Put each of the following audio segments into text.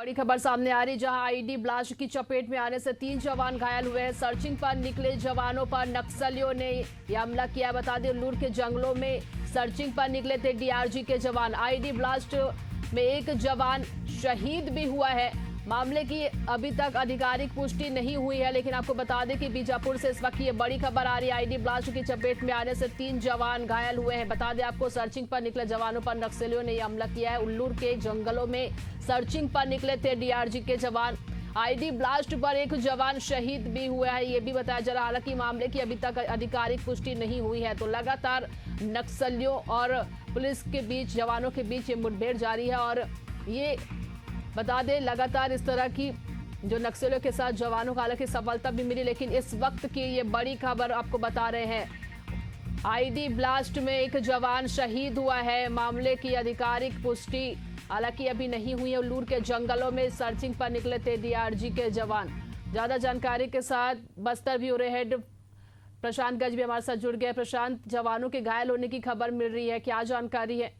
बड़ी खबर सामने आ रही, जहां आईडी ब्लास्ट की चपेट में आने से 3 जवान घायल हुए हैं। सर्चिंग पर निकले जवानों पर नक्सलियों ने यह हमला किया। बता दें, उल्लूर के जंगलों में सर्चिंग पर निकले थे डीआरजी के जवान। आईडी ब्लास्ट में एक जवान शहीद भी हुआ है। मामले की अभी तक आधिकारिक पुष्टि नहीं हुई है, लेकिन आपको बता दें कि बीजापुर से इस वक्त ये बड़ी खबर आ रही है। आईडी ब्लास्ट की चपेट में आने से 3 जवान घायल हुए हैं। बता दें आपको, सर्चिंग पर निकले जवानों पर नक्सलियों ने यह हमला किया है। उल्लूर के जंगलों में सर्चिंग पर निकले थे डीआरजी के जवान। आईडी ब्लास्ट पर एक जवान शहीद भी हुआ है, ये भी बताया जा रहा है। हालांकि मामले की अभी तक आधिकारिक पुष्टि नहीं हुई है। तो लगातार नक्सलियों और पुलिस के बीच, जवानों के बीच ये मुठभेड़ जारी है। और ये बता दें, लगातार इस तरह की जो नक्सलियों के साथ जवानों को हालांकि सफलता भी मिली, लेकिन इस वक्त की ये बड़ी खबर आपको बता रहे हैं। आईडी ब्लास्ट में एक जवान शहीद हुआ है। मामले की आधिकारिक पुष्टि हालांकि अभी नहीं हुई है। उल्लूर के जंगलों में सर्चिंग पर निकले थे डीआरजी के जवान। ज्यादा जानकारी के साथ बस्तर ब्यूरो हेड प्रशांत गज भी हमारे साथ जुड़ गए। प्रशांत, जवानों के घायल होने की खबर मिल रही है, क्या जानकारी है?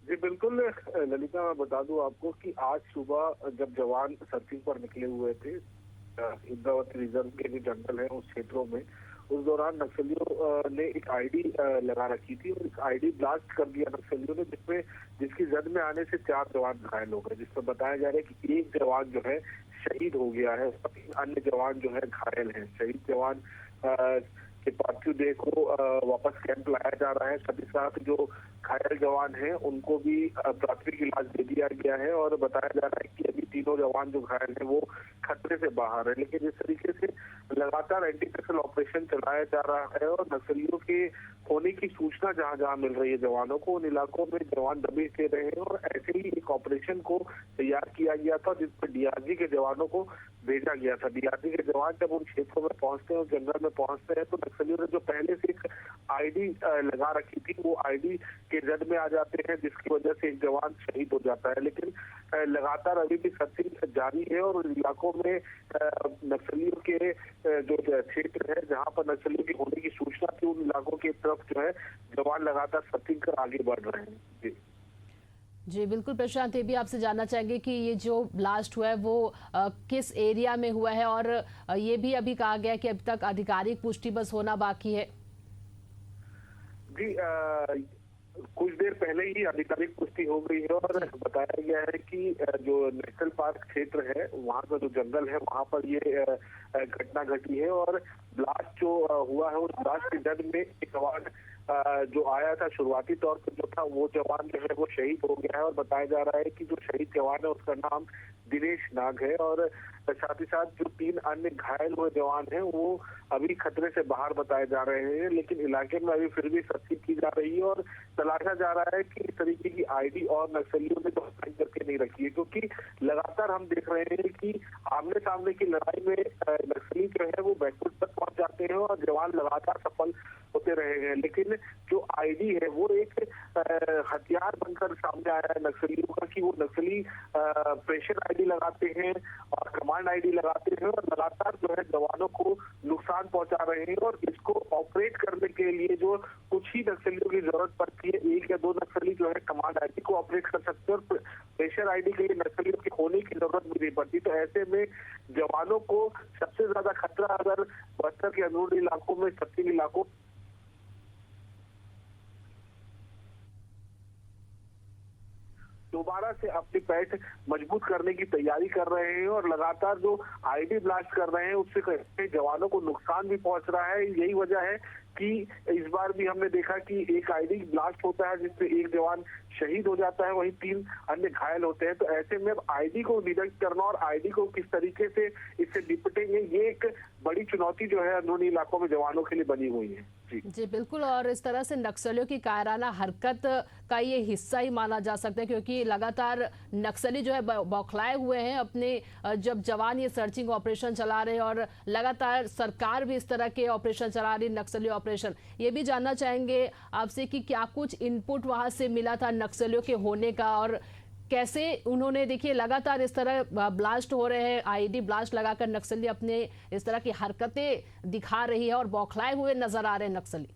जी बिल्कुल ललिता, मैं बता दूं आपको कि आज सुबह जब जवान सर्चिंग पर निकले हुए थे इंद्रावती रिजर्व के जो जंगल है उस क्षेत्रों में, उस दौरान नक्सलियों ने एक आईडी लगा रखी थी और एक आईडी ब्लास्ट कर दिया नक्सलियों ने, जिसकी जद में आने से 4 जवान घायल हो गए। जिसमें बताया जा रहा है कि एक जवान जो है शहीद हो गया है, 3 अन्य जवान जो है घायल हैं। शहीद जवान के पार्थिव देह को वापस कैंप लाया जा रहा है। साथ ही साथ जो घायल जवान हैं उनको भी प्राथमिक इलाज दे दिया गया है और बताया जा रहा है कि अभी तीनों जवान जो घायल हैं वो खतरे से बाहर है। लेकिन इस तरीके से लगातार एंटी नक्सल ऑपरेशन चलाया जा रहा है और नक्सलियों के होने की सूचना जहां जहां मिल रही है जवानों को, उन इलाकों में जवान दबिश दे रहे हैं। और ऐसे ही एक ऑपरेशन को तैयार किया गया था जिसमें डीआरजी के जवानों को भेजा गया था। डीआरजी के जवान जब उन क्षेत्रों में पहुंचते हैं और जंगल में पहुंचते हैं तो नक्सलियों ने जो पहले से एक आईडी लगा रखी थी वो आईडी के जद में आ जाते हैं, जिसकी वजह से एक जवान शहीद हो जाता है। लेकिन लगातार अभी भी सर्चिंग जारी है और इलाकों में नक्सलियों के जो क्षेत्र है जहां पर नक्सलियों की होने की सूचना थी, उन इलाकों की तरफ जो है जवान लगातार सर्चिंग कर आगे बढ़ रहे हैं। जी बिल्कुल प्रशांत, ये भी आपसे जानना चाहेंगे कि ये जो ब्लास्ट हुआ है वो किस एरिया में हुआ है, और ये भी अभी कहा गया कि अभी तक आधिकारिक पुष्टि बस होना बाकी है। जी कुछ देर पहले ही आधिकारिक पुष्टि हो गई है और बताया गया है कि जो नेशनल पार्क क्षेत्र है वहाँ का जो जंगल है वहाँ पर ये घटना घटी है। और ब्लास्ट जो हुआ है उस ब्लास्ट के जद में एक जवान जो आया था शुरुआती तौर पर जो था वो जवान जो है वो शहीद हो गया है। और बताया जा रहा है कि जो शहीद जवान है उसका नाम दिनेश नाग है। और साथ ही साथ जो 3 अन्य घायल हुए जवान हैं वो अभी खतरे से बाहर बताए जा रहे हैं, लेकिन इलाके में अभी फिर भी सर्चिंग की जा रही है और तलाशा जा रहा है कि इस तरीके की आईडी और नक्सलियों ने तो करके नहीं रखी है। क्योंकि लगातार हम देख रहे हैं कि आमने सामने की लड़ाई में नक्सली जो है वो बैकफुट तक पहुंच जाते हैं और जवान लगातार सफल होते रहे हैं। लेकिन जो आईडी है वो एक हथियार बनकर सामने आया है नक्सलियों का, कि वो नक्सली प्रेशर आईडी लगाते हैं और कमांड आईडी लगाते हैं और लगातार जो है जवानों को नुकसान पहुंचा रहे हैं। और इसको ऑपरेट करने के लिए जो कुछ ही नक्सलियों की जरूरत पड़ती है, 1 या 2 नक्सली जो है कमांड आईडी को ऑपरेट कर सकते हैं और प्रेशर आईडी के लिए नक्सलियों की होने की जरूरत भी नहीं पड़ती। तो ऐसे में जवानों को सबसे ज्यादा खतरा अगर बस्तर के अंदरूनी इलाकों में, सर्चिंग इलाकों दोबारा से अपनी पैठ मजबूत करने की तैयारी कर रहे हैं और लगातार जो आईडी ब्लास्ट कर रहे हैं उससे जवानों को नुकसान भी पहुंच रहा है। यही वजह है कि इस बार भी हमने देखा कि एक आईडी ब्लास्ट होता है जिसमें एक जवान शहीद हो जाता है, वहीं 3 अन्य घायल होते हैं। तो ऐसे में अब आईडी को डिटेक्ट करना और आईडी को किस तरीके से इससे निपटेंगे, ये एक बड़ी चुनौती जो है अंदरूनी इलाकों में जवानों के लिए बनी हुई है। जी बिल्कुल, और इस तरह से नक्सलियों की कायराना हरकत का ये हिस्सा ही माना जा सकता है, क्योंकि लगातार नक्सली जो है बौखलाए हुए हैं अपने, जब जवान ये सर्चिंग ऑपरेशन चला रहे हैं और लगातार सरकार भी इस तरह के ऑपरेशन चला रही, नक्सली ऑपरेशन। ये भी जानना चाहेंगे आपसे कि क्या कुछ इनपुट वहां से मिला था नक्सलियों के होने का, और कैसे उन्होंने, देखिए लगातार इस तरह ब्लास्ट हो रहे हैं, आईडी ब्लास्ट लगाकर नक्सली अपने इस तरह की हरकतें दिखा रही है और बौखलाए हुए नजर आ रहे हैं नक्सली।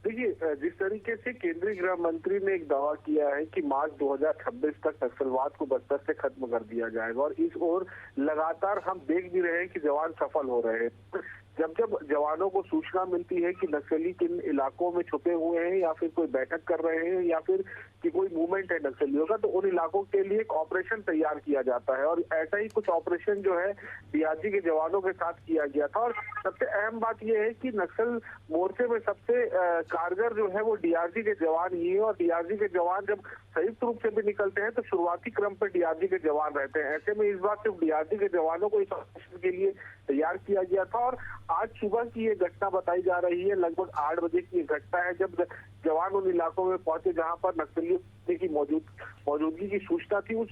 देखिए, जिस तरीके से केंद्रीय गृह मंत्री ने एक दावा किया है कि मार्च 2026 तक नक्सलवाद को बस्तर से खत्म कर दिया जाएगा, और इस ओर लगातार हम देख भी रहे हैं कि जवान सफल हो रहे हैं। जब जब जवानों को सूचना मिलती है कि नक्सली किन इलाकों में छुपे हुए हैं, या फिर कोई बैठक कर रहे हैं, या फिर कि कोई मूवमेंट है नक्सलियों का, तो उन इलाकों के लिए एक ऑपरेशन तैयार किया जाता है। और ऐसा ही कुछ ऑपरेशन जो है डीआरजी के जवानों के साथ किया गया था। और सबसे अहम बात यह है कि नक्सल मोर्चे में सबसे कारगर जो है वो डीआरजी के जवान ही है। और डीआरजी के जवान जब संयुक्त रूप से भी निकलते हैं तो शुरुआती क्रम पर डीआरजी के जवान रहते हैं। ऐसे में इस बार सिर्फ डीआरजी के जवानों को इस ऑपरेशन के लिए तैयार किया गया था। और आज सुबह की ये घटना बताई जा रही है, लगभग 8 बजे की ये घटना है, जब जवान उन इलाकों में पहुंचे जहां पर नक्सलियों की मौजूदगी की सूचना थी। उस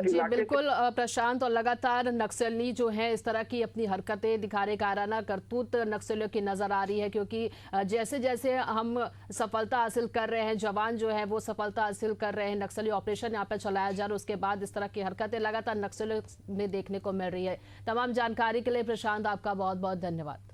जी बिल्कुल प्रशांत, और लगातार नक्सली जो है इस तरह की अपनी हरकतें दिखा रहे, काराना करतूत नक्सलियों की नजर आ रही है, क्योंकि जैसे जैसे हम सफलता हासिल कर रहे हैं, जवान जो है वो सफलता हासिल कर रहे हैं, नक्सली ऑपरेशन यहाँ पे चलाया जा रहा है, उसके बाद इस तरह की हरकतें लगातार नक्सलियों में देखने को मिल रही है। तमाम जानकारी के लिए प्रशांत आपका बहुत बहुत धन्यवाद।